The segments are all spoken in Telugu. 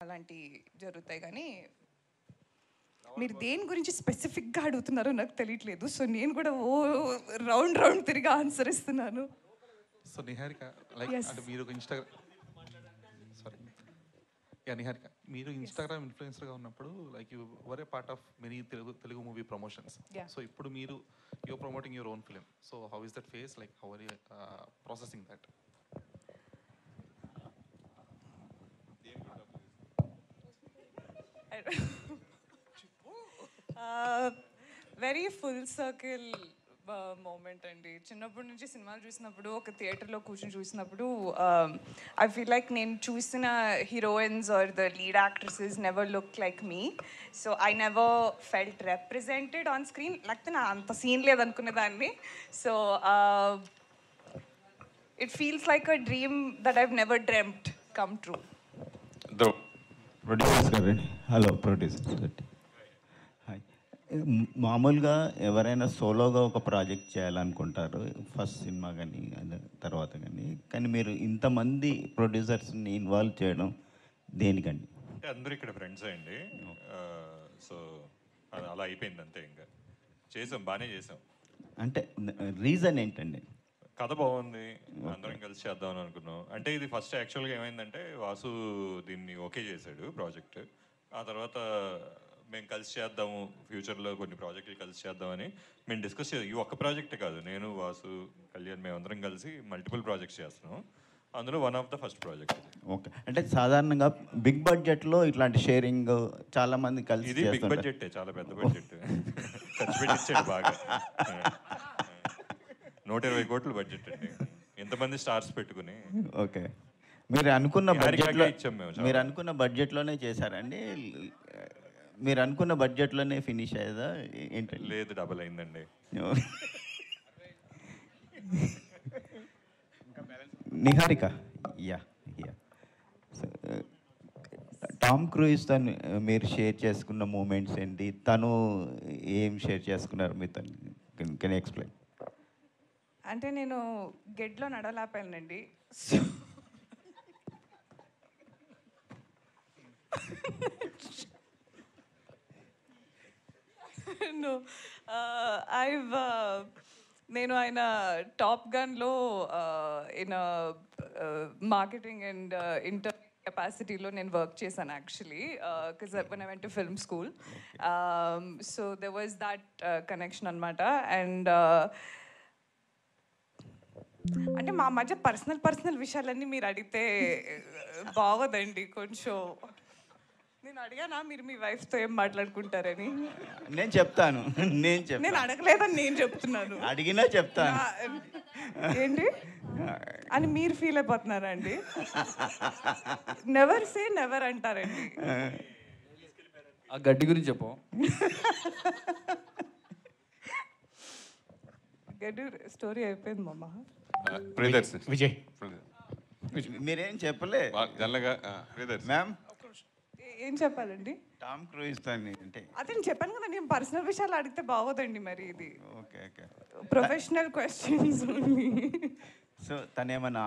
అలాంటి జరుగుతాయి. కానీ మీరు దేని గురించి స్పెసిఫిక్గా అడుగుతున్నారో నాకు తెలియట్లేదు. సో నేను కూడా రౌండ్ రౌండ్ తిరిగి ఆన్సర్ ఇస్తున్నాను. సో నిహారిక లైక్ అంటే మీరు ఒక నిహారిక మీరు ఇన్స్టాగ్రామ్ ఇన్ఫ్లుయెన్సర్గా ఉన్నప్పుడు like you were a part of many Telugu movie promotions. So ఇప్పుడు మీరు you promoting your own film. So how is that phase, like how are you processing that? Very full circle moment అండి. చిన్నప్పటి నుంచి సినిమాలు చూసినప్పుడు, ఒక థియేటర్లో కూర్చొని చూసినప్పుడు ఐ ఫీల్ లైక్ నేను చూసిన heroines are the lead actresses never look like me. So I never felt represented on screen. లేకపోతే నా అంత సీన్ లేదనుకునేదాన్ని. So it feels like a dream that I've never dreamed come true. Producers గారండి. హలో ప్రొడ్యూసర్స్ గారి. హాయ్. మామూలుగా ఎవరైనా సోలోగా ఒక ప్రాజెక్ట్ చేయాలనుకుంటారు, ఫస్ట్ సినిమా కానీ తర్వాత కానీ మీరు ఇంతమంది ప్రొడ్యూసర్స్ని ఇన్వాల్వ్ చేయడం దేనికండి? అంటే అందరూ ఇక్కడ ఫ్రెండ్స్ అండి. సో అలా అయిపోయింది అంతే. ఇంకా చేసాం, బాగానే చేసాం. అంటే రీజన్ ఏంటండి? కథ బాగుంది, అందరం కలిసి చేద్దామని అనుకున్నాం. అంటే ఇది ఫస్ట్ యాక్చువల్గా ఏమైందంటే వాసు దీన్ని ఓకే చేశాడు ప్రాజెక్ట్. ఆ తర్వాత మేము కలిసి చేద్దాము, ఫ్యూచర్లో కొన్ని ప్రాజెక్టులు కలిసి చేద్దామని మేము డిస్కస్ చేద్దాం. ఈ ఒక్క ప్రాజెక్టే కాదు, నేను వాసు కళ్యాణ్ మేమందరం కలిసి మల్టిపుల్ ప్రాజెక్ట్స్ చేస్తున్నాం. అందులో one of the first project. Okay. అంటే సాధారణంగా బిగ్ బడ్జెట్లో ఇట్లాంటి షేరింగ్ చాలా మంది కలిసి ఇది బిగ్ బడ్జెట్, చాలా పెద్ద బడ్జెట్ ఖర్చు పెట్టించాడు బాగా. 120 కోట్లు బడ్జెట్ అండి, ఎంతమంది స్టార్స్ పెట్టుకుని. ఓకే. మీరు అనుకున్న బడ్జెట్లోనే చేశారండి? మీరు అనుకున్న బడ్జెట్లోనే ఫినిష్ అయ్యేదా ఏంటండి? లేదు, డబల్ అయిందండి. నిహారిక, యా టామ్ క్రూయిస్తో మీరు షేర్ చేసుకున్న మూమెంట్స్ ఏంటి? తను ఏం షేర్ చేసుకున్నారు మీతో? Can explain? అంటే నేను గెడ్లో నడవలేపానండి. నేను ఆయన టాప్ గన్లో ఇన్ మార్కెటింగ్ అండ్ ఇంటర్ కెపాసిటీలో నేను వర్క్ చేశాను actually, because when I went to film school. So there was that connection అనమాట. అండ్ అంటే మా మధ్య పర్సనల్ విషయాలన్నీ మీరు అడిగితే బాగోదండి కొంచెం. నేను అడిగానా మీరు మీ వైఫ్తో ఏం మాట్లాడుకుంటారని? నేను చెప్తాను. నేను అడగలేదని నేను చెప్తున్నాను. అడిగినా చెప్తాను ఏంటి అని మీరు ఫీల్ అయిపోతున్నారా అండి? నెవర్ సే నెవర్ అంటారండి. ఆ గడ్డి గురించి చెప్పు. గడ్డి స్టోరీ అయిపోయింది మామ. విజయ్ మీరేం చెప్పలే మ్యామ్. ఏం చెప్పాలండి? టామ్ క్రూయిజ్ అంటే అదే నేను చెప్పాను కదా, నేను పర్సనల్ విషయాలు అడిగితే బాగోదండి మరి. ఇది ఓకే ప్రొఫెషనల్ క్వశ్చన్స్. సో తనేమన్నా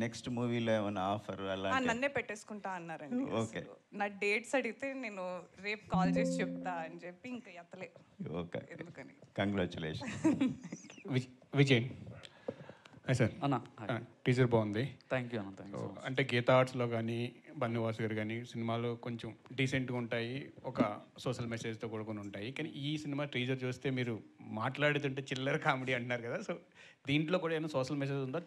నెక్స్ట్ మూవీలో ఏమైనా ఆఫర్ అలా నన్నే పెట్టేసుకుంటా అన్నారండి. ఓకే. నా డేట్స్ అడిగితే నేను రేపు కాల్ చేసి చెప్తా అని చెప్పి ఇంకా ఎత్తలే. ఓకే, ఎందుకని. కంగ్రాచులేషన్. విజయ్ సార్ అన్న, టీజర్ బాగుంది. థ్యాంక్ యూ అన్న. Thank you. అంటే గీతా ఆర్ట్స్లో కానీ బన్నివాసు గారు కానీ సినిమాలు కొంచెం డీసెంట్గా ఉంటాయి, ఒక సోషల్ మెసేజ్తో కూడుకుని ఉంటాయి. కానీ ఈ సినిమా టీజర్ చూస్తే మీరు మాట్లాడుతుంటే చిల్లర కామెడీ అంటున్నారు కదా, సో దీంట్లో కూడా ఏమైనా సోషల్ మెసేజ్ ఉందా?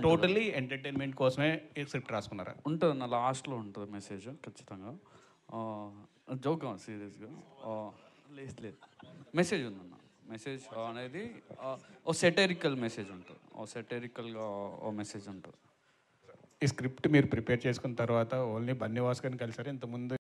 టోటల్లీ ఎంటర్టైన్మెంట్ కోసమే స్క్రిప్ట్ రాసుకున్నారా? ఉంటుంది నా లాస్ట్లో ఉంటుంది మెసేజ్ ఖచ్చితంగా. జోక్ సీరియస్గా లేదు, మెసేజ్ ఉందన్న. మెసేజ్ అనేది ఓ సెటరికల్ మెసేజ్ ఉంటుంది, సెటరికల్గా ఓ మెసేజ్ ఉంటుంది. ఈ స్క్రిప్ట్ మీరు ప్రిపేర్ చేసుకున్న తర్వాత ఓన్లీ బన్నివాస్ గారిని కలిసారు ఇంతకుముందు?